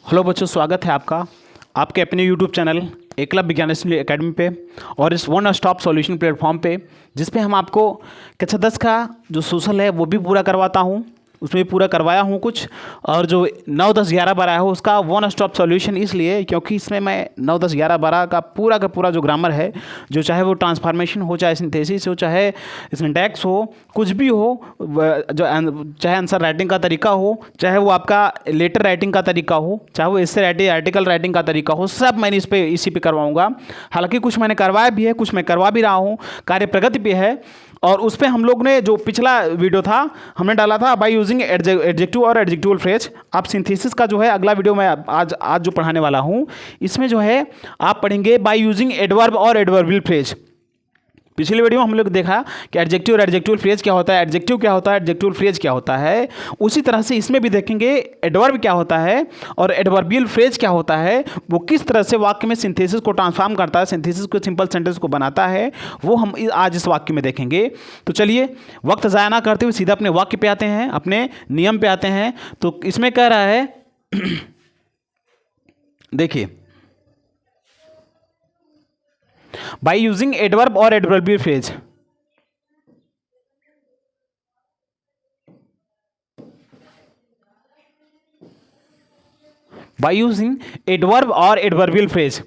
Hello बच्चों, स्वागत है आपका आपके अपने यूट्यूब चैनल एकलव्य विज्ञान एकेडमी पे और इस वन स्टॉप सॉल्यूशन प्लेटफॉर्म पे, जिस पे हम आपको कक्षा 10 का जो सोशल है वो भी पूरा करवाता हूँ। उसमें भी पूरा करवाया हूँ कुछ, और जो 9, 10, 11, 12 है उसका वन स्टॉप सॉल्यूशन इसलिए क्योंकि इसमें मैं 9, 10, 11, 12 का पूरा जो ग्रामर है, जो चाहे वो ट्रांसफॉर्मेशन हो, चाहे सिंथेसिस हो, चाहे सिंटैक्स हो, कुछ भी हो, जो चाहे आंसर राइटिंग का तरीका हो, चाहे वो आपका लेटर राइटिंग का तरीका हो, चाहे वो इससे राइटिंग आर्टिकल राइटिंग का तरीका हो, सब मैंने इसी पे करवाऊंगा। हालांकि कुछ मैंने करवाया भी है, कुछ मैं करवा भी रहा हूँ, कार्य प्रगति पे है। और उस पर हम लोग ने जो पिछला वीडियो था हमने डाला था बाय यूजिंग एडजेक्टिव और एडजेक्टिवल फ्रेज। आप सिंथेसिस का जो है अगला वीडियो मैं आज जो पढ़ाने वाला हूँ, इसमें जो है आप पढ़ेंगे बाय यूजिंग एडवर्ब और एडवर्बियल फ्रेज। पिछले वीडियो में हम लोग देखा कि एडजेक्टिव और एडजेक्टिवल फ्रेज क्या होता है, एडजेक्टिव क्या होता है, एडजेक्टिवल फ्रेज क्या होता है। उसी तरह से इसमें भी देखेंगे एडवर्ब क्या होता है और एडवर्बियल फ्रेज क्या होता है, वो किस तरह से वाक्य में सिंथेसिस को ट्रांसफॉर्म करता है, सिंथेसिस को सिंपल सेंटेंस को बनाता है, वो हम आज इस वाक्य में देखेंगे। तो चलिए वक्त ज़ाया ना करते हुए सीधा अपने वाक्य पे आते हैं, अपने नियम पे आते हैं। तो इसमें कह रहा है देखिए, बाय यूजिंग एडवर्ब और adverbial phrase. By using adverb और एडवर्बियल फ्रेज।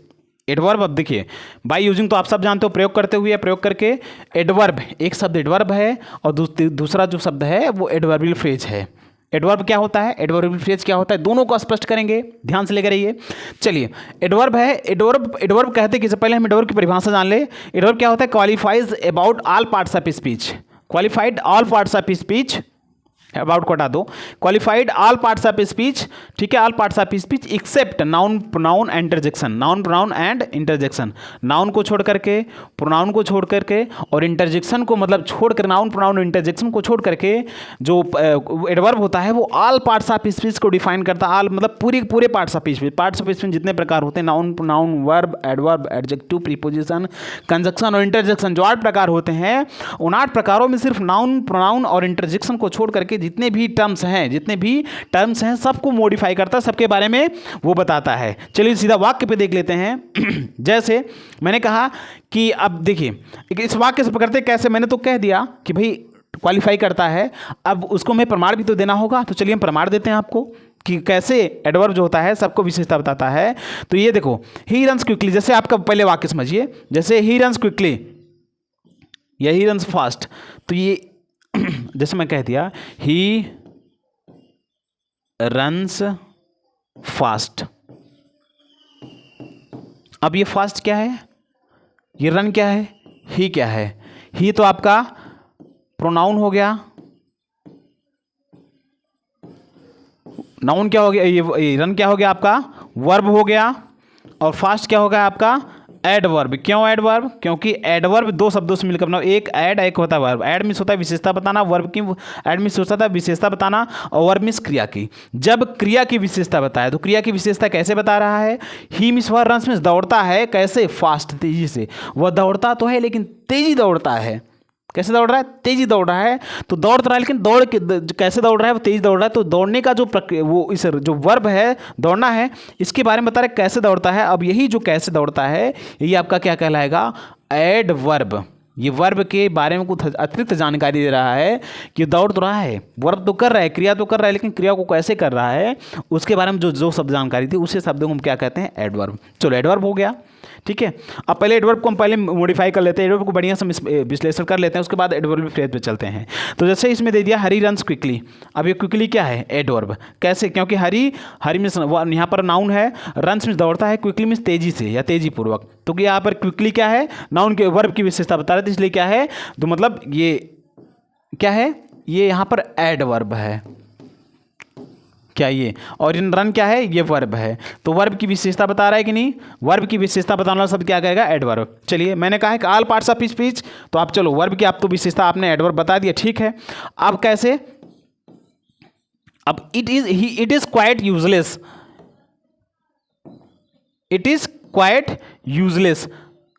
एडवर्ब, अब देखिए बाय यूजिंग तो आप सब जानते हो, प्रयोग करते हुए, प्रयोग करके। एडवर्ब, एक शब्द एडवर्ब है और दूसरा जो शब्द है वो एडवर्बियल फ्रेज है। एडवर्ब क्या होता है, एडवर्बियल फ्रेज क्या होता है, दोनों को स्पष्ट करेंगे, ध्यान से लेकर रहिए। चलिए, एडवर्ब है, एडवर्ब कहते कि पहले हम एडवर्ब की परिभाषा जान ले। एडवर्ब क्या होता है, qualifies about all parts of speech. Qualified all parts of speech, about को हटा दो, qualified all parts of speech, ठीक है, all parts of speech except noun, pronoun and interjection. Noun, pronoun and interjection, noun को छोड़ करके, pronoun को छोड़ करके और इंटरजेक्शन को मतलब छोड़ कर, नाउन, प्रोनाउन, इंटरजेक्शन को छोड़ करके जो एडवर्ब होता है वो ऑल पार्ट्स ऑफ स्पीच को डिफाइन करता है। ऑल मतलब पूरे parts of speech. Parts of speech जितने प्रकार होते हैं, noun, pronoun, verb, adverb, adjective, preposition, conjunction और इंटरजेक्शन, जो 8 प्रकार होते हैं, उन 8 प्रकारों में सिर्फ नाउन, प्रोनाउन और इंटरजेक्शन को छोड़ करके जितने भी टर्म्स हैं सबको मॉडिफाई करता है, सबके बारे में वो बताता है। चलिए सीधा वाक्य पे देख लेते हैं। जैसे मैंने कहा कि अब देखिए इस वाक्य से पकड़ते कैसे, मैंने तो कह दिया कि भाई क्वालिफाई करता है, अब उसको मैं प्रमाण भी तो देना होगा। तो चलिए हम प्रमाण देते हैं आपको कि कैसे एडवर्ब जो होता है सबको विशेषता बताता है। तो ये देखो, ही रन्स क्विकली, जैसे आपका पहले वाक्य समझिए, जैसे ही रन्स क्विकली या ही रन्स फास्ट। तो ये जैसे मैं कह दिया ही रन्स फास्ट। अब ये फास्ट क्या है, ये रन क्या है, ही क्या है। ही तो आपका प्रोनाउन हो गया, नाउन क्या हो गया, ये रन क्या हो गया आपका, वर्ब हो गया, और फास्ट क्या हो गया आपका, एडवर्ब। क्यों एडवर्ब, क्योंकि एडवर्ब 2 शब्दों से मिलकर बना, एक ऐड, एक होता है वर्ब। ऐड मीन्स होता है विशेषता बताना, वर्ब की ऐड मीन्स होता है विशेषता बताना, और वर्ब मीन्स क्रिया की। जब क्रिया की विशेषता बताए तो क्रिया की विशेषता कैसे बता रहा है, ही मीन्स वह रन्स मीन्स दौड़ता है, कैसे, फास्ट, तेजी से। वह दौड़ता तो है लेकिन तेजी दौड़ता है। कैसे दौड़ रहा है, तेजी दौड़ रहा है। तो दौड़ रहा है लेकिन दौड़ के कैसे दौड़ रहा है, वो तेज दौड़ रहा है। तो दौड़ने का जो वो इस जो वर्ब है, दौड़ना है, इसके बारे में बता रहे कैसे दौड़ता है। अब यही जो कैसे दौड़ता है यही आपका क्या कहलाएगा, एडवर्ब। ये वर्ब के बारे में कुछ अतिरिक्त जानकारी दे रहा है कि दौड़ तो रहा है, वर्ब तो कर रहा है, क्रिया तो कर रहा है, लेकिन क्रिया को कैसे कर रहा है उसके बारे में जो शब्द जानकारी थी, उसे शब्दों को हम क्या कहते हैं, एडवर्ब। चलो एडवर्ब हो गया, ठीक है। अब पहले एडवर्ब को हम पहले मॉडिफाई कर लेते हैं, एडवर्ब को बढ़िया से विश्लेषण कर लेते हैं, उसके बाद एडवर्ब फ्रेज पे चलते हैं। तो जैसे इसमें दे दिया हरी रन्स क्विकली। अब ये क्विकली क्या है, एडवर्ब। कैसे, क्योंकि हरी मीन्स यहाँ पर नाउन है, रन्स मीन्स दौड़ता है, क्विकली मीन्स तेजी से या तेजी पूर्वक। तो यहाँ पर क्विकली क्या है, नाउन के वर्ब की विशेषता बता रहे थे, इसलिए क्या है, तो मतलब ये क्या है, ये यहाँ पर एडवर्ब है, क्या ये, और इन रन क्या है, ये वर्ब है। तो वर्ब की विशेषता बता रहा है कि नहीं, वर्ब की विशेषता बताने वाला शब्द क्या कहेगा, एडवर्ब। चलिए मैंने कहा है कि ऑल पार्ट्स ऑफ स्पीच, तो आप चलो वर्ब की आप तो विशेषता आपने एडवर्ब बता दिया, ठीक है। अब कैसे, अब it is quite useless, it is quite useless.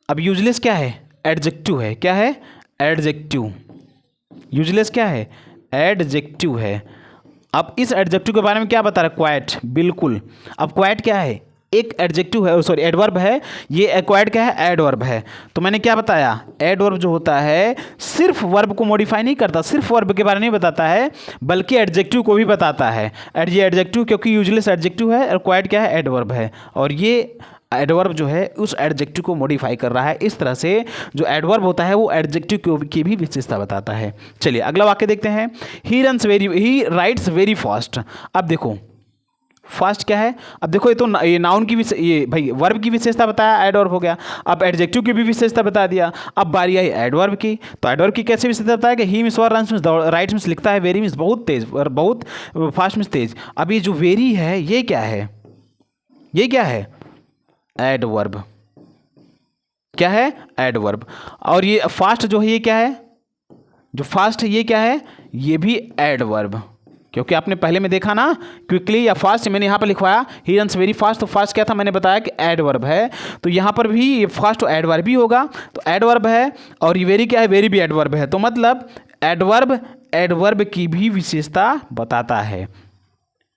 अब यूजलेस क्या है, एडजेक्टिव है, क्या है, एडजेक्टिव। यूजलेस क्या है, एडजेक्टिव है। अब इस एडजेक्टिव के बारे में क्या बता रहा है, क्वाइट, बिल्कुल। अब क्वाइट क्या है, एक एडजेक्टिव है, सॉरी एडवर्ब है, ये एक्वायर्ड क्या है, एडवर्ब है। तो मैंने क्या बताया, एडवर्ब जो होता है सिर्फ वर्ब को मॉडिफाई नहीं करता, सिर्फ वर्ब के बारे में नहीं बताता है, बल्कि एडजेक्टिव को भी बताता है। ये एडजेक्टिव क्योंकि यूजलेस एडजेक्टिव है, एक्वायर्ड क्या है, एडवर्ब है, और ये एडवर्ब जो है उस एडजेक्टिव को मॉडिफाई कर रहा है। इस तरह से जो एडवर्ब होता है वो एडजेक्टिव की भी विशेषता बताता है। चलिए अगला वाक्य देखते हैं, ही राइट्स वेरी फास्ट। अब देखो फास्ट क्या है, अब देखो ये तो ये नाउन की ये भाई वर्ब की विशेषता बताया, एडवर्ब हो गया। अब एडजेक्टिव की भी विशेषता बता दिया, अब बारी आई एडवर्ब की। तो एडवर्ब की कैसे विशेषता बताया कि he means runs means writes means लिखता है, वेरी मीन्स बहुत तेज, और बहुत फास्ट मीन्स तेज। अब ये जो वेरी है ये क्या है, ये क्या है, एडवर्ब। क्या है, एडवर्ब। और ये फास्ट जो है ये क्या है, जो फास्ट है ये क्या है, ये भी एडवर्ब, क्योंकि आपने पहले में देखा ना क्विकली या फास्ट, मैंने यहाँ पर लिखवाया ही रन्स वेरी फास्ट, तो फास्ट क्या था, मैंने बताया कि एडवर्ब है। तो यहाँ पर भी ये फास्ट तो एडवर्ब ही होगा, तो एडवर्ब है, और ये वेरी क्या है, वेरी भी एडवर्ब है। तो मतलब एडवर्ब एडवर्ब की भी विशेषता बताता है,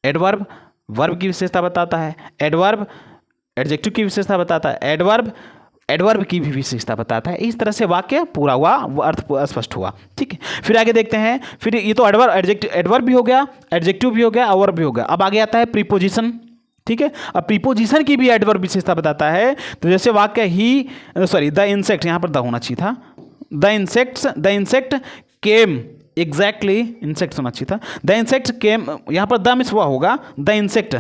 एडवर्ब वर्ब की विशेषता बताता है, एडवर्ब एडजेक्टिव की विशेषता बताता है, एडवर्ब एडवर्ब की भी विशेषता बताता है। इस तरह से वाक्य पूरा हुआ, वो अर्थ स्पष्ट हुआ। ठीक है, फिर आगे देखते हैं, फिर ये तो एडवर्ब भी हो गया, एडजेक्टिव भी हो गया, वर्ब भी हो गया। अब आगे आता है प्रीपोजिशन। ठीक है, अब प्रीपोजिशन की भी एडवर्ब विशेषता बताता है। तो जैसे वाक्य ही द इंसेक्ट, यहाँ पर द होना चाहिए था, the insect came, exactly insect होना चाहिए था, द इंसेक्ट केम, यहाँ पर द मिस हुआ होगा, द इंसेक्ट।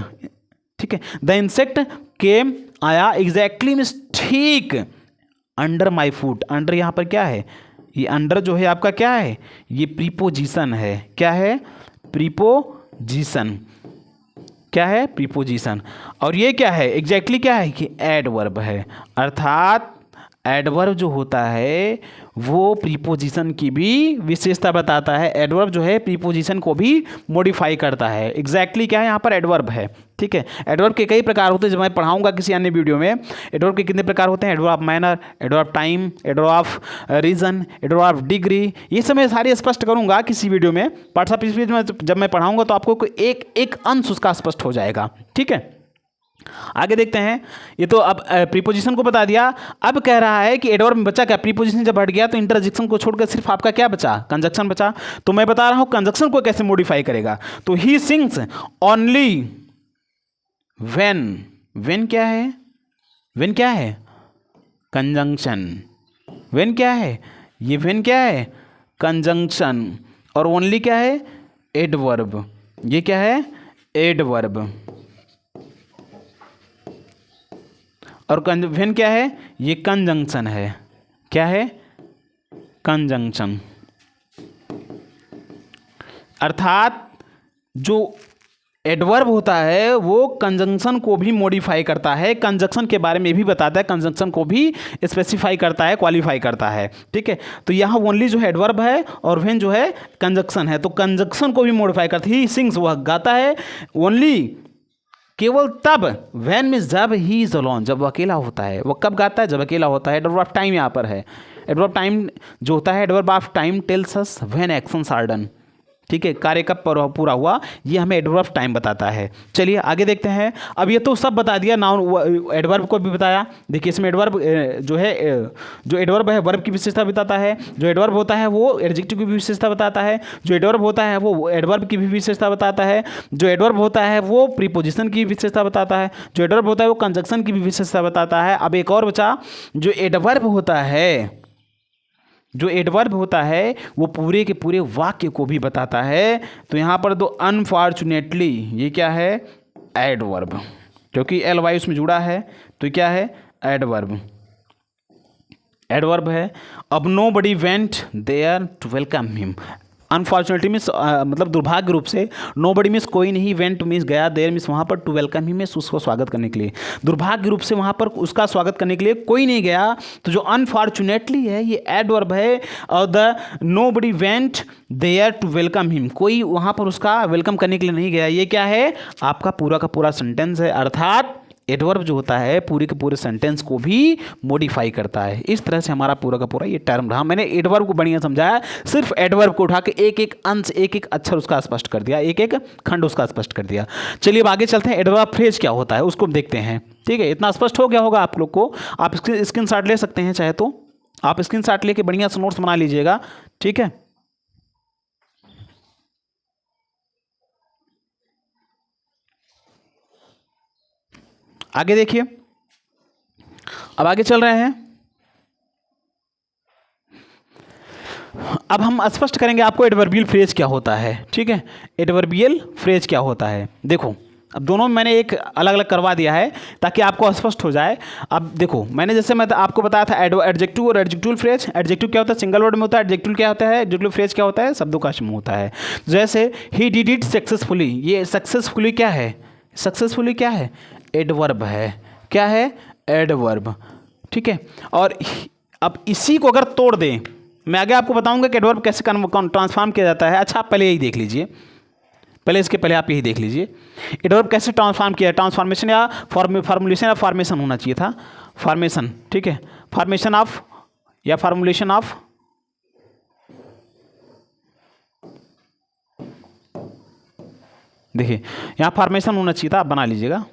ठीक है, द इंसेक्ट केम आया, एग्जैक्टली मीन्स ठीक, अंडर माई फुट। अंडर यहाँ पर क्या है, ये अंडर जो है आपका क्या है, ये प्रीपोजिशन है। क्या है, प्रीपोजिशन। क्या है, प्रीपोजिशन। और ये क्या है, एग्जैक्टली क्या है कि एडवर्ब है। अर्थात एडवर्ब जो होता है वो प्रीपोजिशन की भी विशेषता बताता है। एडवर्ब जो है प्रीपोजिशन को भी मॉडिफाई करता है। एग्जैक्टली क्या है, यहाँ पर एडवर्ब है। ठीक है, एडवर्ब के कई प्रकार होते हैं, जब मैं पढ़ाऊंगा किसी अन्य वीडियो में। एडवर्ब के कितने प्रकार होते हैं, adverb of manner, adverb of time, adverb of reason, adverb of degree, ये सब मैं सारे स्पष्ट करूंगा किसी वीडियो में। पार्ट में जब मैं पढ़ाऊंगा तो आपको एक एक अंश उसका स्पष्ट हो जाएगा। ठीक है, आगे देखते हैं। ये तो अब प्रीपोजिशन को बता दिया। अब कह रहा है कि एडवर्ब में बचा क्या, प्रीपोजिशन जब हट गया तो इंटरजेक्शन को छोड़कर सिर्फ आपका क्या बचा, कंजक्शन बचा। तो मैं बता रहा हूं कंजक्शन को कैसे मॉडिफाई करेगा। तो he sings only when, when क्या है, व्हेन क्या है, कंजंक्शन। व्हेन क्या है, ये व्हेन क्या है, कंजंक्शन। और ओनली क्या है, एडवर्ब। ये क्या है, एडवर्ब। और व्हेन क्या है, ये कंजंक्शन है। क्या है, कंजंक्शन। अर्थात जो एडवर्ब होता है वो कंजंक्शन को भी मॉडिफाई करता है, कंजंक्शन के बारे में भी बताता है, कंजंक्शन को भी स्पेसिफाई करता है, क्वालिफाई करता है। ठीक है, तो यहाँ ओनली जो है एडवर्ब है और व्हेन जो है कंजंक्शन है, तो कंजंक्शन को भी मॉडिफाई करता है। ही सिंग्स, वह गाता है, ओनली केवल तब, व्हेन मीन्स जब, ही इज अलोन, जब वो अकेला होता है। वो कब गाता है, जब अकेला होता है। एडवर्ब ऑफ टाइम यहाँ पर है। एडवर्ब ऑफ टाइम जो होता है, adverb of time tells us when actions are done. ठीक है, कार्य कब पूरा हुआ, ये हमें एडवर्ब ऑफ टाइम बताता है। चलिए आगे देखते हैं। अब ये तो सब बता दिया, नाउन एडवर्ब को भी बताया। देखिए इसमें एडवर्ब जो है, जो एडवर्ब है वर्ब की विशेषता बताता है, जो एडवर्ब होता है वो एडजेक्टिव की भी विशेषता बताता है, जो एडवर्ब होता है वो एडवर्ब की भी विशेषता बताता है, जो एडवर्ब होता है वो प्रीपोजिशन की विशेषता बताता है, जो एडवर्ब होता है वो कंजंक्शन की भी विशेषता बताता है। अब एक और बचा, जो एडवर्ब होता है, जो एडवर्ब होता है वो पूरे के पूरे वाक्य को भी बताता है। तो यहाँ पर दो अनफॉर्चुनेटली, ये क्या है, एडवर्ब, क्योंकि एल वाई उसमें जुड़ा है, तो क्या है, एडवर्ब। एडवर्ब है। अब nobody went there to welcome him. Unfortunately means मतलब दुर्भाग्य रूप से, नोबडी मीन्स कोई नहीं, वेंट मीन्स गया, देयर मीन्स वहाँ पर, टू वेलकम हिम मीन्स उसको स्वागत करने के लिए। दुर्भाग्य रूप से वहाँ पर उसका स्वागत करने के लिए कोई नहीं गया। तो जो अनफॉर्चुनेटली है ये एडवर्ब है। और the nobody went there to welcome him, कोई वहाँ पर उसका वेलकम करने के लिए नहीं गया, ये क्या है, आपका पूरा का पूरा सेंटेंस है। अर्थात एडवर्ब जो होता है पूरे के पूरे सेंटेंस को भी मॉडिफाई करता है। इस तरह से हमारा पूरा का पूरा ये टर्म रहा। मैंने एडवर्ब को बढ़िया समझाया, सिर्फ एडवर्ब को उठा के एक एक अंश, एक एक अक्षर उसका स्पष्ट कर दिया, एक एक खंड उसका स्पष्ट कर दिया। चलिए अब आगे चलते हैं, एडवर्ब फ्रेज क्या होता है उसको देखते हैं। ठीक है, इतना स्पष्ट हो गया होगा आप लोग को। आप स्क्रीन शॉट ले सकते हैं, चाहे तो आप स्क्रीन शॉट लेके बढ़िया से नोट्स बना लीजिएगा। ठीक है, आगे देखिए, अब आगे चल रहे हैं। अब हम स्पष्ट करेंगे आपको एडवर्बियल फ्रेज क्या होता है। ठीक है, एडवर्बियल फ्रेज क्या होता है। देखो अब दोनों में मैंने एक अलग अलग करवा दिया है ताकि आपको स्पष्ट हो जाए। अब देखो मैंने जैसे मैं आपको बताया था एडजेक्टिव और एडजेक्टिव फ्रेज। एडजेक्टिव क्या होता है, सिंगल वर्ड में होता है। एडजेक्टिव क्या होता है, एडजेक्टिव फ्रेज क्या होता है, शब्दों का समूह होता है। जैसे ही डिड इट सक्सेसफुली, ये सक्सेसफुली क्या है, सक्सेसफुली क्या है, एडवर्ब है। क्या है, एडवर्ब। ठीक है, और अब इसी को अगर तोड़ दें, मैं आगे आपको बताऊंगा कि एडवर्ब कैसे ट्रांसफॉर्म किया जाता है। अच्छा आप पहले यही देख लीजिए, पहले इसके पहले आप यही देख लीजिए एडवर्ब कैसे ट्रांसफॉर्म किया। ट्रांसफॉर्मेशन या फॉर्मुलेशन या फॉर्मेशन होना चाहिए था, फॉर्मेशन। ठीक है, फॉर्मेशन ऑफ या फॉर्मुलेशन ऑफ, देखिए यहाँ फॉर्मेशन होना चाहिए था, आप बना लीजिएगा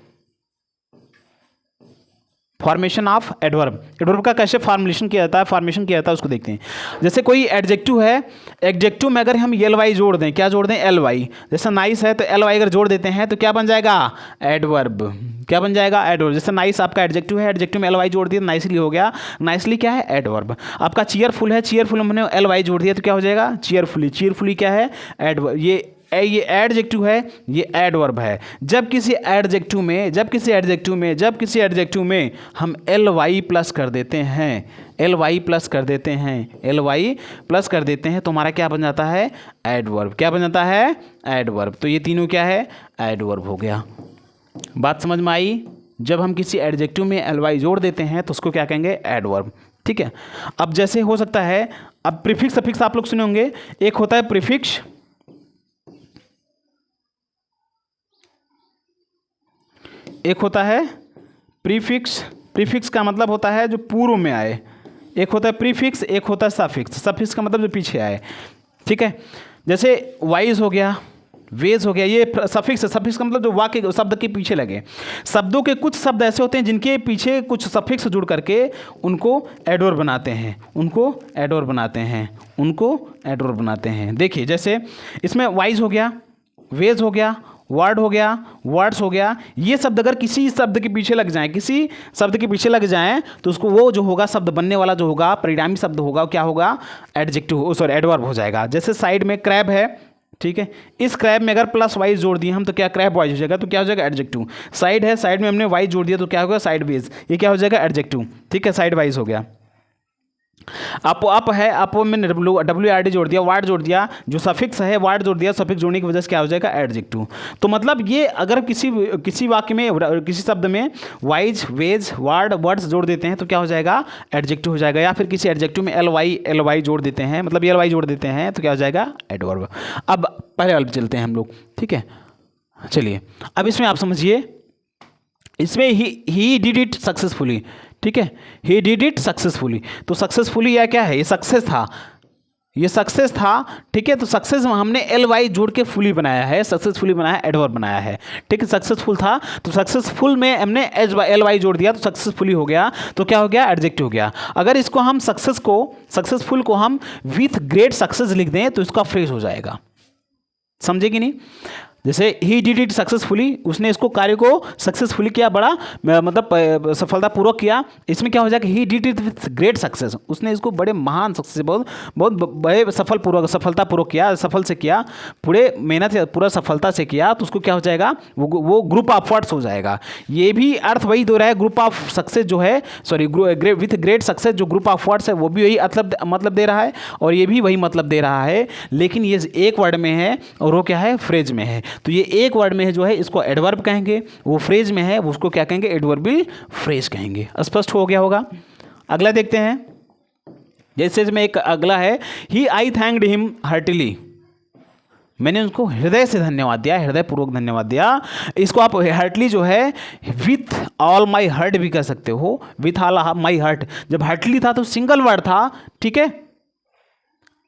फॉर्मेशन ऑफ एडवर्ब। एडवर्ब का कैसे फॉर्मुलेशन किया जाता है, फॉर्मेशन किया जाता है उसको देखते हैं। जैसे कोई एडजेक्टिव है, एडजेक्टिव में अगर हम एल वाई जोड़ दें, क्या जोड़ दें, एल वाई। जैसे नाइस है तो एल वाई अगर जोड़ देते हैं तो क्या बन जाएगा, एडवर्ब। क्या बन जाएगा, एडवर्ब। जैसे नाइस आपका एडजेक्टिव है, एडजेक्टिव में एल वाई जोड़ दिया, नाइसली हो गया। नाइसली क्या है, एडवर्ब। आपका चीयरफुल है, चीयरफुल हमने एल वाई जोड़ दिया तो क्या हो जाएगा, चीयरफुली। चीयरफुली क्या है, एडवर्ब। ये एडजेक्टिव है, ये एडवर्ब है। जब किसी एडजेक्टिव में हम एल वाई प्लस कर देते हैं, एल वाई प्लस कर देते हैं तो हमारा क्या बन जाता है, एडवर्ब। क्या बन जाता है, एडवर्ब। तो ये तीनों क्या है, एडवर्ब हो गया। बात समझ में आई। जब हम किसी एडजेक्टिव में एल वाई जोड़ देते हैं तो उसको क्या कहेंगे, एडवर्ब। ठीक है, अब जैसे हो सकता है, अब प्रीफिक्स सफिक्स आप लोग सुने होंगे। एक होता है प्रीफिक्स, एक होता है प्रीफिक्स। प्रीफिक्स का मतलब होता है जो पूर्व में आए। एक होता है प्रीफिक्स, एक होता है सफिक्स। सफिक्स का मतलब जो पीछे आए। ठीक है, जैसे वाइज हो गया, वेज हो गया, ये सफिक्स है। सफिक्स का मतलब जो वाक्य शब्द के पीछे लगे। शब्दों के कुछ शब्द ऐसे होते हैं जिनके पीछे कुछ सफिक्स जुड़ करके उनको एडवर्ब बनाते हैं, उनको एडवर्ब बनाते हैं। देखिए जैसे इसमें वाइज हो गया, वेज हो गया, वर्ड हो गया, वर्ड्स हो गया। ये शब्द अगर किसी शब्द के पीछे लग जाएं, तो उसको वो जो होगा शब्द बनने वाला जो होगा, परिणामी शब्द होगा, क्या होगा, एडजेक्टिव, सॉरी एडवर्ब हो जाएगा। जैसे साइड में क्रैब है, ठीक है, इस क्रैब में अगर प्लस वाइज जोड़ दिए हम तो क्या, क्रैब वाइज हो जाएगा, तो क्या हो जाएगा, एडजेक्टिव। साइड है, साइड में हमने वाइज जोड़ दिया तो क्या होगा, साइड वेज। ये क्या हो जाएगा, एडजेक्टिव। ठीक है, साइड वाइज हो गया। अप है, अप में डब्ल्यू आर डी जोड़ दिया, वार्ड जोड़ दिया, जो सफिक्स है वार्ड जोड़ दिया, सफिक्स जोड़ने की वजह से क्या हो जाएगा, एडजेक्टिव। तो मतलब ये अगर किसी वाक्य में, किसी शब्द में वाइज, वेज, वार्ड, वर्ड्स जोड़ देते हैं तो क्या हो जाएगा, एडजेक्टिव हो जाएगा। या फिर किसी एडजेक्टिव में एल वाई जोड़ देते हैं, मतलब एल वाई जोड़ देते हैं तो क्या हो जाएगा, एडवर्ब। अब पहले वाले पे चलते हैं हम लोग। ठीक है, चलिए अब इसमें आप समझिए, इसमें ही डिड इट सक्सेसफुली। ठीक है, ही डिड इट सक्सेसफुली। तो सक्सेसफुली या क्या है, ये सक्सेस था, ये सक्सेस था। ठीक है, तो सक्सेस में हमने एल वाई जोड़ के फुली बनाया है, सक्सेसफुली बनाया, एडवर्ब बनाया है। ठीक है, सक्सेसफुल था तो सक्सेसफुल में हमने एल वाई जोड़ दिया तो सक्सेसफुली हो गया, तो क्या हो गया, एडजेक्टिव हो गया। अगर इसको हम सक्सेसफुल को हम विथ ग्रेट सक्सेस लिख दें तो इसका फ्रेज हो जाएगा। समझे कि नहीं। जैसे ही डिड इट सक्सेसफुली, उसने इसको कार्य को सक्सेसफुली किया, बड़ा मतलब सफलतापूर्वक किया। इसमें क्या हो जाएगा, he did it with great success, उसने इसको बड़े महान सक्सेस, बहुत बड़े सफलतापूर्वक किया, सफल से किया, पूरे मेहनत से, पूरा सफलता से किया, तो उसको क्या हो जाएगा, वो ग्रुप ऑफ वर्ड्स हो जाएगा। ये भी अर्थ वही दो रहा है, ग्रुप ऑफ सक्सेस जो है, सॉरी विथ ग्रेट सक्सेस जो ग्रुप ऑफ वर्ड्स है वो भी वही मतलब दे रहा है, और ये भी वही मतलब दे रहा है, लेकिन ये एक वर्ड में है और वो क्या है, फ्रेज में है। तो ये एक वर्ड में है जो है इसको एडवर्ब कहेंगे, वो फ्रेज में है वो उसको क्या कहेंगे, एडवर्बियल फ्रेज कहेंगे। स्पष्ट हो गया होगा। अगला देखते हैं, जैसे इसमें एक अगला है, ही आई थैंक्ड हिम हार्टिली। मैंने उनको हृदय से धन्यवाद दिया, हृदयपूर्वक धन्यवाद दिया। इसको आप हार्टली जो है विथ ऑल माई हार्ट भी कह सकते हो, विथ ऑल माई हार्ट। जब हार्टली था तो सिंगल वर्ड था, ठीक है,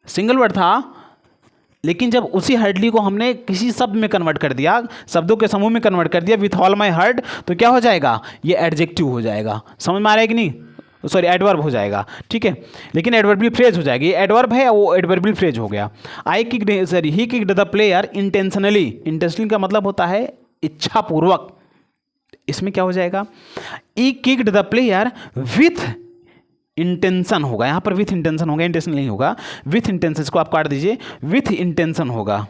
सिंगल वर्ड था, लेकिन जब उसी हार्टली को हमने किसी शब्द में कन्वर्ट कर दिया, शब्दों के समूह में कन्वर्ट कर दिया विथ ऑल माई हार्ट, तो क्या हो जाएगा, ये एडजेक्टिव हो जाएगा। समझ में आ रहा है कि नहीं, सॉरी एडवर्ब हो जाएगा, ठीक है, लेकिन एडवर्बियल फ्रेज हो जाएगी। एडवर्ब है वो एडवर्बियल फ्रेज हो गया। I kicked, sorry he kicked the player intentionally. Intentionally का मतलब होता है इच्छापूर्वक, इसमें क्या हो जाएगा, he kicked the player with intention होगा, यहाँ पर विथ इंटेंशन होगा, इंटेंशन नहीं होगा, विथ इंटेंशन। इसको आप काट दीजिए, विथ इंटेंशन होगा,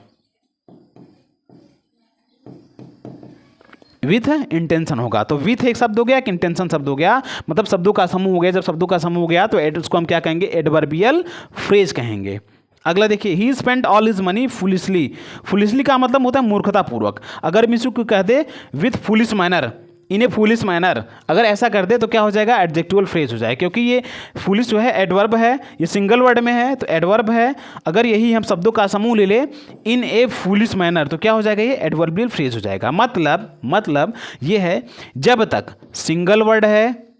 विथ इंटेंशन होगा। तो विथ एक शब्द हो गया कि इंटेंशन शब्द हो गया, मतलब शब्दों का समूह हो गया। जब शब्दों का समूह हो गया तो उसको हम क्या कहेंगे, एडवर्बियल फ्रेज कहेंगे। अगला देखिए, he spend all his money foolishly. Foolishly का मतलब होता है मूर्खतापूर्वक। अगर हम इसको कह दे with foolish manner, in a foolish manner, अगर ऐसा कर दे तो क्या हो जाएगा, एडजेक्टिवल फ्रेज हो जाएगा, क्योंकि ये फुलिश जो है एडवर्ब है, ये सिंगल वर्ड में है तो एडवर्ब है। अगर यही हम शब्दों का समूह ले ले इन ए फुलिश मैनर, तो क्या हो जाएगा, ये एडवर्बियल फ्रेज हो जाएगा। मतलब ये है, जब तक सिंगल वर्ड है,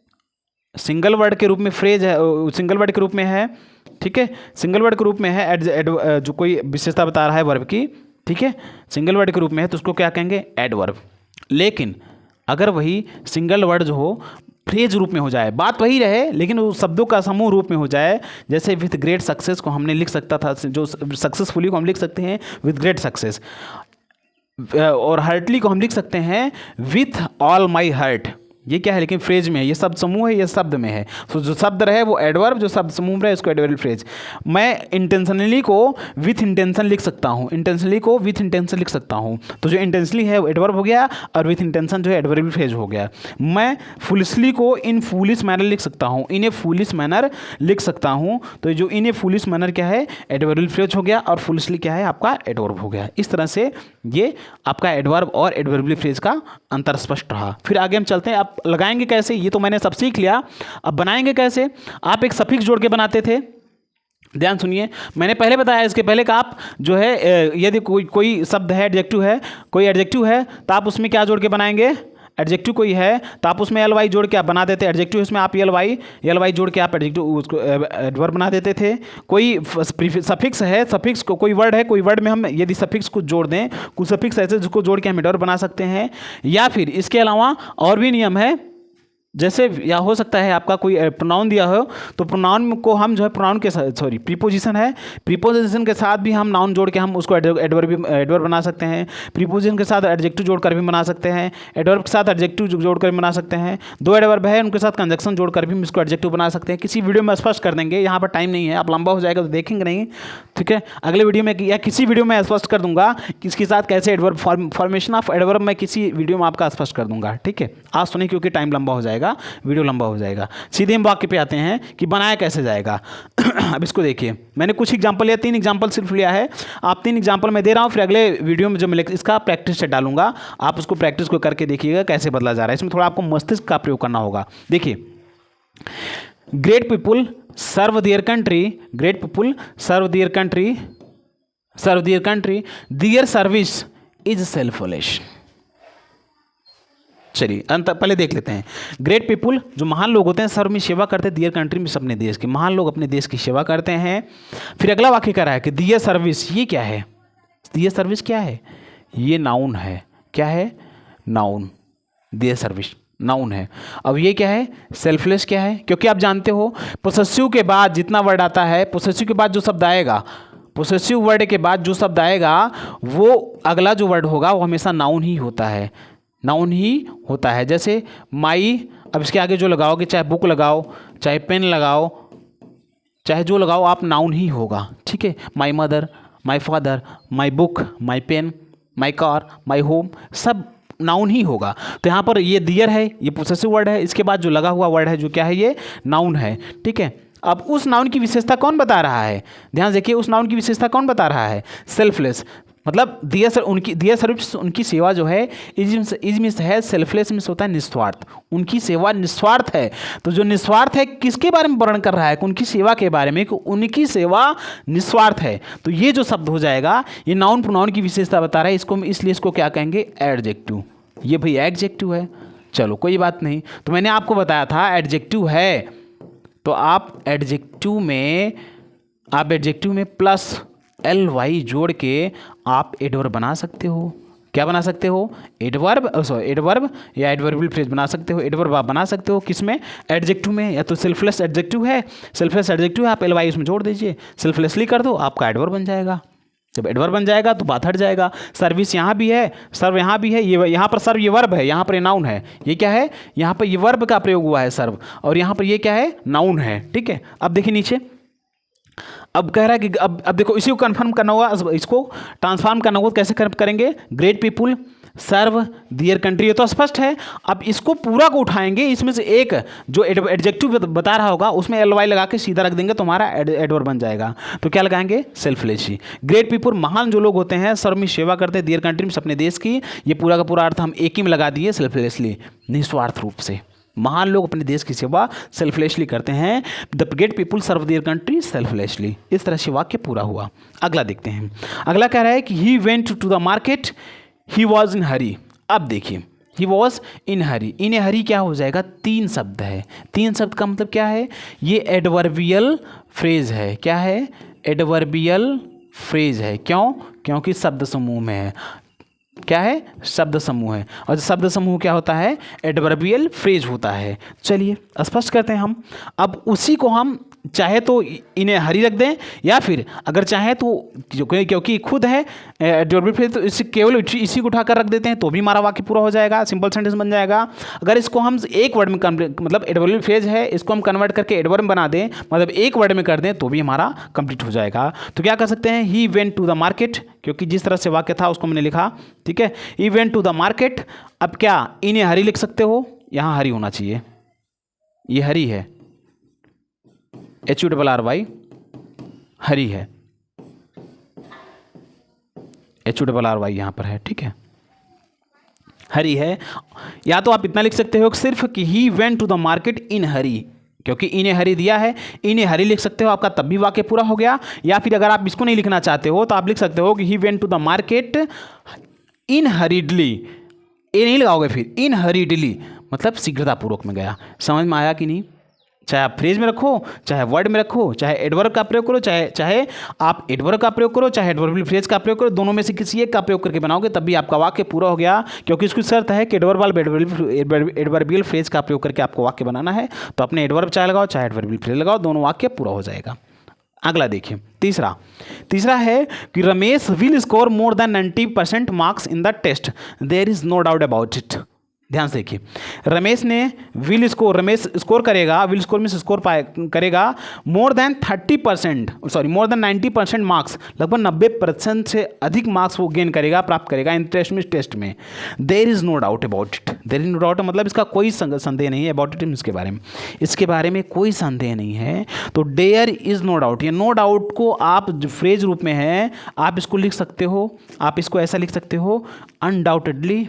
सिंगल वर्ड के रूप में फ्रेज है, सिंगल वर्ड के रूप में है, ठीक है, सिंगल वर्ड के रूप में है, जो कोई विशेषता बता रहा है वर्ब की, ठीक है, सिंगल वर्ड के रूप में है तो उसको क्या कहेंगे, एडवर्ब। लेकिन अगर वही सिंगल वर्ड जो हो फ्रेज रूप में हो जाए, बात वही रहे लेकिन वो शब्दों का समूह रूप में हो जाए, जैसे विथ ग्रेट सक्सेस को हमने लिख सकता था, जो सक्सेसफुली को हम लिख सकते हैं विथ ग्रेट सक्सेस, और हार्टली को हम लिख सकते हैं विथ ऑल माई हार्ट। ये क्या है, लेकिन फ्रेज में है, ये शब्द समूह है, ये शब्द में है, तो जो शब्द रहे वो एडवर्ब, जो शब्द समूह रहे उसको एडवर्बियल फ्रेज। मैं इंटेंशनली को विथ इंटेंशन लिख सकता हूँ, इंटेंशनली को विथ इंटेंशन लिख सकता हूँ, तो जो इंटेंशनली है वो एडवर्ब हो गया और विथ इंटेंशन जो है एडवर्बियल फ्रेज हो गया। मैं फुलिशली को इन फूलिश मैनर लिख सकता हूँ, इन ए फूलिश मैनर लिख सकता हूँ, तो जो इन ए फूलिश मैनर क्या है, एडवर्बियल फ्रेज हो गया, और फुलिशली क्या है आपका, एडवर्ब हो गया। इस तरह से ये आपका एडवर्ब और एडवर्बियल फ्रेज का अंतर स्पष्ट रहा। फिर आगे हम चलते हैं, आप लगाएंगे कैसे, ये तो मैंने सब सीख लिया, अब बनाएंगे कैसे। आप एक सफिक्स जोड़ के बनाते थे, ध्यान सुनिए, मैंने पहले बताया, इसके पहले का आप जो है यदि कोई शब्द है, एडजेक्टिव है, कोई एडजेक्टिव है तो आप उसमें क्या जोड़ के बनाएंगे, एडजेक्टिव कोई है तो आप उसमें एल वाई जोड़ के आप बना देते, एडजेक्टिव इसमें आप एल वाई जोड़ के आप एडजेक्टिव उसको एडवर्ब बना देते थे। कोई सफिक्स है, सफिक्स को कोई वर्ड है, कोई वर्ड में हम यदि सफिक्स को जोड़ दें, कुछ सफिक्स ऐसे जिसको जोड़ के हम एडवर्ब बना सकते हैं। या फिर इसके अलावा और भी नियम है, जैसे या हो सकता है आपका कोई प्रोनाउन दिया हो तो प्रोनाउन को हम जो है प्रोनाउन के साथ, सॉरी प्रीपोजिशन है, प्रीपोजिशन के साथ भी हम नाउन जोड़ के हम उसको एडवर्ब बना सकते हैं। प्रीपोजिशन के साथ एडजेक्टिव जोड़कर भी बना सकते हैं, एडवर्ब के साथ एडजेक्टिव जोड़कर भी बना सकते हैं। दो एडवर्ब है उनके साथ कंजक्शन जोड़कर भी हम इसको एडजेक्टिव बना सकते हैं। किसी वीडियो में स्पष्ट कर देंगे, यहाँ पर टाइम नहीं है, आप लंबा हो जाएगा तो देखेंगे नहीं, ठीक है। अगले वीडियो में या किसी वीडियो में स्पष्ट कर दूंगा कि इसके साथ कैसे एडवर्ब, फॉर्मेशन ऑफ एडवर्ब मैं किसी वीडियो में आपका स्पष्ट कर दूंगा, ठीक है। आज सुनिए क्योंकि टाइम लंबा हो जाएगा, वीडियो लंबा हो जाएगा। सीधे हम वाक्य पे आते हैं कि बनाया कैसे जाएगा। अब इसको देखिए, मैंने कुछ एग्जांपल लिया, 3 एग्जांपल सिर्फ लिया है, आप 3 एग्जांपल मैं दे रहा हूँ, फिर अगले वीडियो में जो मैं इसका प्रैक्टिस सेट डालूंगा, आप उसको प्रैक्टिस को करके देखिएगा कैसे बदला जा रहा है। इसमें थोड़ा आपको मस्तिष्क का प्रयोग करना होगा। देखिए, great people serve their country, great people serve their country, their service is selfless. चलिए पहले देख लेते हैं। ग्रेट पीपुल जो महान लोग होते हैं, सर्व में सेवा करते हैं, दियर कंट्री में अपने देश की, महान लोग अपने देश की सेवा करते हैं। फिर अगला वाक्य कह रहा है कि दियर सर्विस, ये क्या है, दियर सर्विस क्या है, ये नाउन है, क्या है, नाउन, दियर सर्विस नाउन है। अब ये क्या है, सेल्फलेस क्या है, क्योंकि आप जानते हो पोसेसिव के बाद जितना वर्ड आता है, पोसेसिव के बाद जो शब्द आएगा, पोसेसिव वर्ड के बाद जो शब्द आएगा वो अगला जो वर्ड होगा वो हमेशा नाउन ही होता है, नाउन ही होता है। जैसे माई, अब इसके आगे जो लगाओगे, चाहे बुक लगाओ, चाहे पेन लगाओ, चाहे जो लगाओ, आप नाउन ही होगा, ठीक है। My mother, my father, my book, my pen, my car, my home, सब नाउन ही होगा। तो यहाँ पर ये दियर है, ये पोसेसिव वर्ड है, इसके बाद जो लगा हुआ वर्ड है जो क्या है, ये नाउन है, ठीक है। अब उस नाउन की विशेषता कौन बता रहा है, ध्यान देखिए, उस नाउन की विशेषता कौन बता रहा है, सेल्फलेस। मतलब दियर सर्विस, उनकी सेवा जो है इज मीन्स है सेल्फलेस, मीन्स होता है निस्वार्थ, उनकी सेवा निस्वार्थ है। तो जो निस्वार्थ है किसके बारे में वर्णन कर रहा है, उनकी सेवा के बारे में, कि उनकी सेवा निस्वार्थ है। तो ये जो शब्द हो जाएगा ये नाउन प्रोनाउन की विशेषता बता रहा है, इसको इसलिए इसको क्या कहेंगे, एडजेक्टिव। ये भाई एडजेक्टिव है, चलो कोई बात नहीं। तो मैंने आपको बताया था एडजेक्टिव है, तो आप एडजेक्टिव में प्लस ly जोड़ के आप एडवर्ब बना सकते हो। क्या बना सकते हो, एडवर्ब या एडवर्बियल फ्रेज बना सकते हो। एडवर्ब आप बना सकते हो किसमें, एडजेक्टिव में। या तो सेल्फलेस एडजेक्टिव है, आप ly उसमें जोड़ दीजिए, सेल्फलेसली कर दो, आपका एडवर्ब बन जाएगा। जब एडवर्ब बन जाएगा तो बात हट जाएगा। सर्विस यहाँ भी है, सर्व यहाँ भी है, ये यहाँ पर सर्व ये वर्ब है, यहाँ पर ये नाउन है। ये क्या है, यहाँ पर ये वर्ब का प्रयोग हुआ है सर्व, और यहाँ पर ये क्या है, नाउन है। ठीक है, अब देखिए नीचे, अब कह रहा है कि अब देखो इसी को कन्फर्म करना होगा, इसको ट्रांसफॉर्म करना होगा, कैसे करेंगे, ग्रेट पीपुल सर्व दियर कंट्री, ये तो स्पष्ट है। अब इसको पूरा को उठाएंगे, इसमें से एक जो एडजेक्टिव बता रहा होगा उसमें ly लगा के सीधा रख देंगे तो हमारा एडवर्ब बन जाएगा। तो क्या लगाएंगे, सेल्फलेसली। ग्रेट पीपुल महान जो लोग होते हैं, सर्व में सेवा करते हैं, दियर कंट्री में अपने देश की, ये पूरा का पूरा अर्थ हम एक ही में लगा दिए, सेल्फलेसली, निस्वार्थ रूप से। महान लोग अपने देश की सेवा सेल्फलेसली करते हैं। The great people serve their country selflessly. इस तरह से वाक्य पूरा हुआ। अगला देखते हैं, अगला कह रहा है कि he went to the market, he was in hurry. अब देखिए, ही वॉज इन हरी, इन हरी क्या हो जाएगा, तीन शब्द है। तीन शब्द का मतलब क्या है, ये एडवर्बियल फ्रेज है। क्या है, एडवर्बियल फ्रेज है। क्यों, क्योंकि शब्द समूह में है। क्या है, शब्द समूह है, और शब्द समूह क्या होता है, एडवर्बियल फ्रेज होता है। चलिए स्पष्ट करते हैं हम। अब उसी को हम चाहे तो इन्हें हरी रख दें, या फिर अगर चाहे तो क्योंकि खुद है एडवर्बियल फ्रेज, तो इसे केवल इसी को उठाकर रख देते हैं तो भी हमारा वाक्य पूरा हो जाएगा, सिंपल सेंटेंस बन जाएगा। अगर इसको हम एक वर्ड में मतलब एडवर्बियल फ्रेज है, इसको हम कन्वर्ट करके एडवर्ब बना दें, मतलब एक वर्ड में कर दें, तो भी हमारा कंप्लीट हो जाएगा। तो क्या कर सकते हैं, he went to the market, क्योंकि जिस तरह से वाक्य था उसको मैंने लिखा। ठीक है, he went to the market. अब क्या इन्हें हरी लिख सकते हो, यहाँ हरी होना चाहिए, ये हरी है, HURRY हरी है, HURRY यहाँ पर है। ठीक है, हरी है। या तो आप इतना लिख सकते हो सिर्फ कि he went to the market in hurry, क्योंकि इन्हें हरी दिया है, इन्हें हरी लिख सकते हो, आपका तब भी वाक्य पूरा हो गया। या फिर अगर आप इसको नहीं लिखना चाहते हो तो आप लिख सकते हो कि he went to the market in hurriedly, ये नहीं लगाओगे फिर, इन हरीडली मतलब शीघ्रतापूर्वक में गया। समझ में आया कि नहीं, चाहे आप फ्रेज में रखो, चाहे वर्ड में रखो, चाहे एडवर्ब का प्रयोग करो, चाहे आप एडवर्ब का प्रयोग करो, चाहे एडवर्बियल फ्रेज का प्रयोग करो, दोनों में से किसी एक का प्रयोग करके बनाओगे तब भी आपका वाक्य पूरा हो गया। क्योंकि इसकी शर्त है कि एडवर्बियल फ्रेज का प्रयोग करके आपको वाक्य बनाना है। तो अपने एडवर्ब चाहे लगाओ, चाहे एडवर्बियल फ्रेज लगाओ, दोनों वाक्य पूरा हो जाएगा। अगला देखिए, तीसरा है कि Ramesh will score more than 90% marks in the test, there is no doubt about it. ध्यान से देखिए, रमेश स्कोर करेगा, विल स्कोर में स्कोर करेगा मोर देन 90% मार्क्स, लगभग 90% से अधिक मार्क्स वो गेन करेगा, प्राप्त करेगा इन टेस्ट में। There is no doubt about it, there is no doubt मतलब इसका कोई संदेह नहीं है, अबाउट इट इसके बारे में कोई संदेह नहीं है। तो देयर इज नो डाउट, ये नो डाउट को आप फ्रेज रूप में है, आप इसको लिख सकते हो, आप इसको ऐसा लिख सकते हो, अनडाउटेडली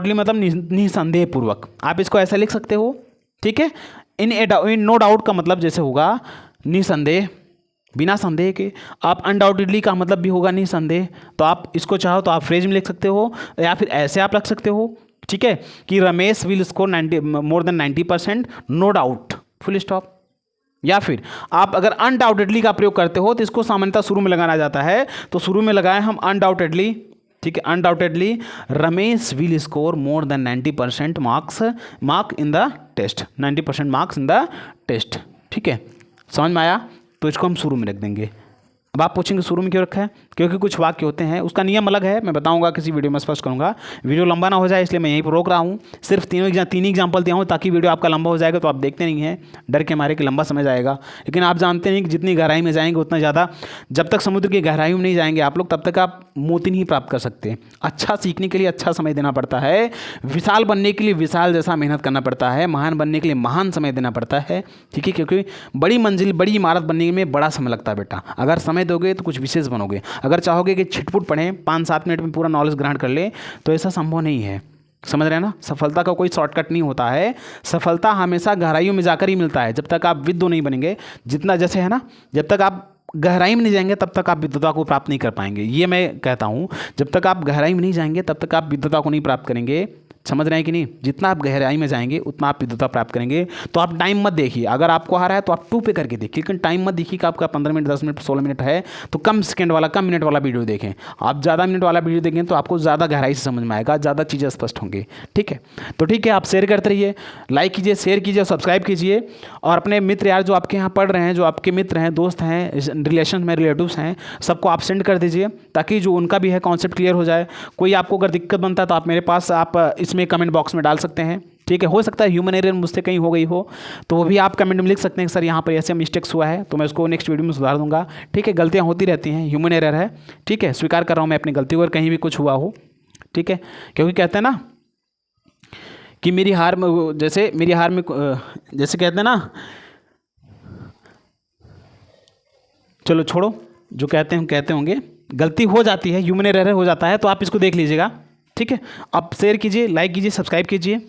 मतलब निसंदेह पूर्वक, आप इसको ऐसा लिख सकते हो। ठीक है, इन नो डाउट का मतलब जैसे होगा निसंदेह, बिना संदेह के। आप अनडाउटेडली का मतलब भी होगा निसंदेह। तो आप इसको चाहो तो आप फ्रेज में लिख सकते हो, या फिर ऐसे आप रख सकते हो। ठीक है, कि Ramesh will score more than 90%, no doubt, full stop. या फिर आप अगर अनडाउटेडली का प्रयोग करते हो तो इसको सामान्यतः शुरू में लगाना जाता है, तो शुरू में लगाए हम अनडाउटेडली। ठीक है, undoubtedly Ramesh will score more than 90% mark in the test, 90% marks in the test. ठीक है, समझ में आया, तो इसको हम शुरू में रख देंगे अब आप पूछेंगे शुरू में क्यों रखा है, क्योंकि कुछ वाक्य होते हैं, उसका नियम अलग है, मैं बताऊंगा किसी वीडियो में, स्पष्ट करूंगा। वीडियो लंबा ना हो जाए इसलिए मैं यहीं पर रोक रहा हूँ। सिर्फ तीन एग्जाम्पल दिया हूँ ताकि वीडियो आपका लंबा हो जाएगा तो आप देखते नहीं हैं डर के मारे कि लंबा समय जाएगा। लेकिन आप जानते हैं कि जितनी गहराई में जाएंगे उतना ज़्यादा, जब तक समुद्र की गहराई में नहीं जाएंगे आप लोग तब तक आप मोती नहीं प्राप्त कर सकते। अच्छा सीखने के लिए अच्छा समय देना पड़ता है, विशाल बनने के लिए विशाल जैसा मेहनत करना पड़ता है, महान बनने के लिए महान समय देना पड़ता है, ठीक है। क्योंकि बड़ी मंजिल, बड़ी इमारत बनने में बड़ा समय लगता है बेटा। अगर समय दोगे तो कुछ विशेष बनोगे। अगर चाहोगे कि छिटपुट पढ़ें 5-7 मिनट में पूरा नॉलेज ग्रहण कर ले तो ऐसा संभव नहीं है। समझ रहे हैं ना, सफलता का कोई शॉर्टकट नहीं होता है। सफलता हमेशा गहराइयों में जाकर ही मिलता है। जब तक आप विद्वान नहीं बनेंगे, जितना जैसे है ना, जब तक आप गहराई में नहीं जाएंगे तब तक आप विद्वता को प्राप्त नहीं कर पाएंगे। ये मैं कहता हूँ, जब तक आप गहराई में नहीं जाएंगे तब तक आप विद्वता को नहीं प्राप्त करेंगे। समझ रहे हैं कि नहीं, जितना आप गहराई में जाएंगे उतना आप विद्वता प्राप्त करेंगे। तो आप टाइम मत देखिए, अगर आपको आ रहा है तो आप 2 पे करके देखिए, लेकिन टाइम मत देखिए कि आपका 15 मिनट, 10 मिनट, 16 मिनट है तो कम सेकंड वाला, कम मिनट वाला वीडियो देखें। आप ज़्यादा मिनट वाला वीडियो देखें तो आपको ज़्यादा गहराई से समझ में आएगा, ज़्यादा चीज़ें स्पष्ट होंगी, ठीक है। तो ठीक है, आप शेयर करते रहिए, लाइक कीजिए, शेयर कीजिए, सब्सक्राइब कीजिए। और अपने मित्र यार जो आपके यहाँ पढ़ रहे हैं, जो आपके मित्र हैं, दोस्त हैं, रिलेशन में रिलेटिव्स हैं, सबको आप सेंड कर दीजिए ताकि जो उनका भी है कॉन्सेप्ट क्लियर हो जाए। कोई आपको अगर दिक्कत बनता है तो आप मेरे पास, आप इसमें कमेंट बॉक्स में डाल सकते हैं, ठीक है। हो सकता है ह्यूमन एरर मुझसे कहीं हो गई हो तो वो भी आप कमेंट में लिख सकते हैं, सर यहाँ पर ऐसे मिस्टेक्स हुआ है, तो मैं उसको नेक्स्ट वीडियो में सुधार दूंगा, ठीक है। गलतियाँ होती रहती हैं, ह्यूमन एरर है, ठीक है। स्वीकार कर रहा हूँ मैं अपनी गलती को, अगर कहीं भी कुछ हुआ हो, ठीक है। क्योंकि कहते हैं ना कि मेरी हार में, जैसे मेरी हार में, जैसे कहते हैं ना, चलो छोड़ो, जो कहते हैं कहते होंगे, गलती हो जाती है, ह्यूमन एरर हो जाता है, तो आप इसको देख लीजिएगा, ठीक है। आप शेयर कीजिए, लाइक कीजिए, सब्सक्राइब कीजिए।